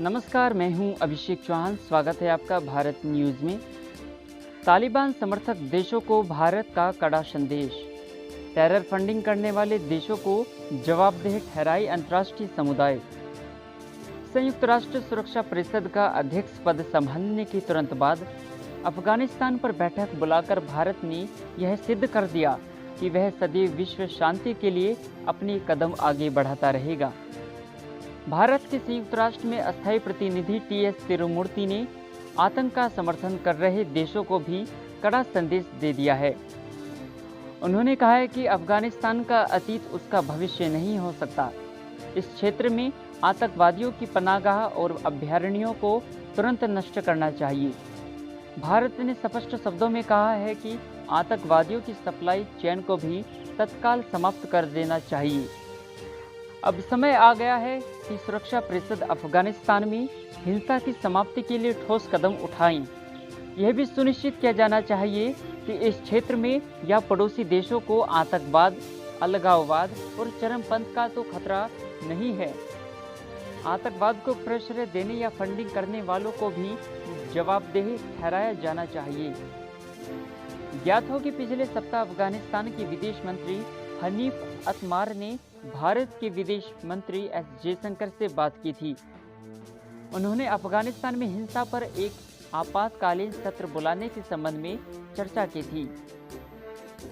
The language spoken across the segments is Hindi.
नमस्कार, मैं हूं अभिषेक चौहान। स्वागत है आपका भारत न्यूज़ में। तालिबान समर्थक देशों को भारत का कड़ा संदेश। टेरर फंडिंग करने वाले देशों को जवाबदेह ठहराई अंतर्राष्ट्रीय समुदाय। संयुक्त राष्ट्र सुरक्षा परिषद का अध्यक्ष पद संभालने के तुरंत बाद अफगानिस्तान पर बैठक बुलाकर भारत ने यह सिद्ध कर दिया कि वह सदैव विश्व शांति के लिए अपने कदम आगे बढ़ाता रहेगा। भारत के संयुक्त राष्ट्र में अस्थायी प्रतिनिधि टी.एस. तिरुमूर्ति ने आतंक का समर्थन कर रहे देशों को भी कड़ा संदेश दे दिया है। उन्होंने कहा है कि अफगानिस्तान का अतीत उसका भविष्य नहीं हो सकता। इस क्षेत्र में आतंकवादियों की पनाहगाह और अभयारण्यों को तुरंत नष्ट करना चाहिए। भारत ने स्पष्ट शब्दों में कहा है कि आतंकवादियों की सप्लाई चेन को भी तत्काल समाप्त कर देना चाहिए। अब समय आ गया है कि सुरक्षा परिषद अफगानिस्तान में हिंसा की समाप्ति के लिए ठोस कदम उठाएं। यह भी सुनिश्चित किया जाना चाहिए कि इस क्षेत्र में या पड़ोसी देशों को आतंकवाद, अलगाववाद और चरमपंथ का तो खतरा नहीं है। आतंकवाद को प्रश्रय देने या फंडिंग करने वालों को भी जवाबदेह ठहराया जाना चाहिए। ज्ञात हो कि पिछले सप्ताह अफगानिस्तान के विदेश मंत्री हनीफ अतमार ने भारत के विदेश मंत्री एस जयशंकर से बात की थी। उन्होंने अफगानिस्तान में हिंसा पर एक आपातकालीन सत्र बुलाने के संबंध में चर्चा की थी।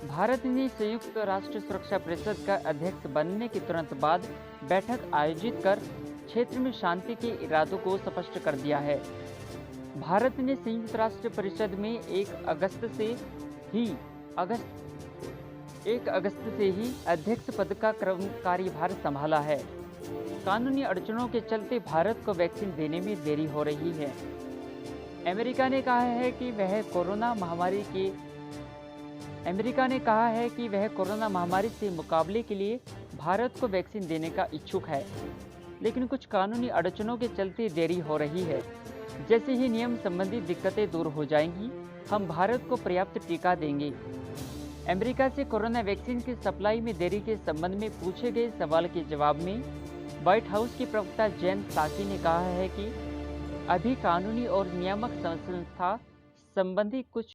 भारत ने संयुक्त राष्ट्र सुरक्षा परिषद का अध्यक्ष बनने के तुरंत बाद बैठक आयोजित कर क्षेत्र में शांति के इरादों को स्पष्ट कर दिया है। भारत ने संयुक्त राष्ट्र परिषद में 1 अगस्त से ही अध्यक्ष पद का कार्यभार संभाला है। कानूनी अड़चनों के चलते भारत को वैक्सीन देने में देरी हो रही है। अमेरिका ने कहा है कि वह कोरोना महामारी से मुकाबले के लिए भारत को वैक्सीन देने का इच्छुक है, लेकिन कुछ कानूनी अड़चनों के चलते देरी हो रही है। जैसे ही नियम संबंधी दिक्कतें दूर हो जाएंगी, हम भारत को पर्याप्त टीका देंगे। अमेरिका से कोरोना वैक्सीन की सप्लाई में देरी के संबंध में पूछे गए सवाल के जवाब में व्हाइट हाउस की प्रवक्ता जेन साकी ने कहा है कि अभी कानूनी और नियामक संस्था संबंधी कुछ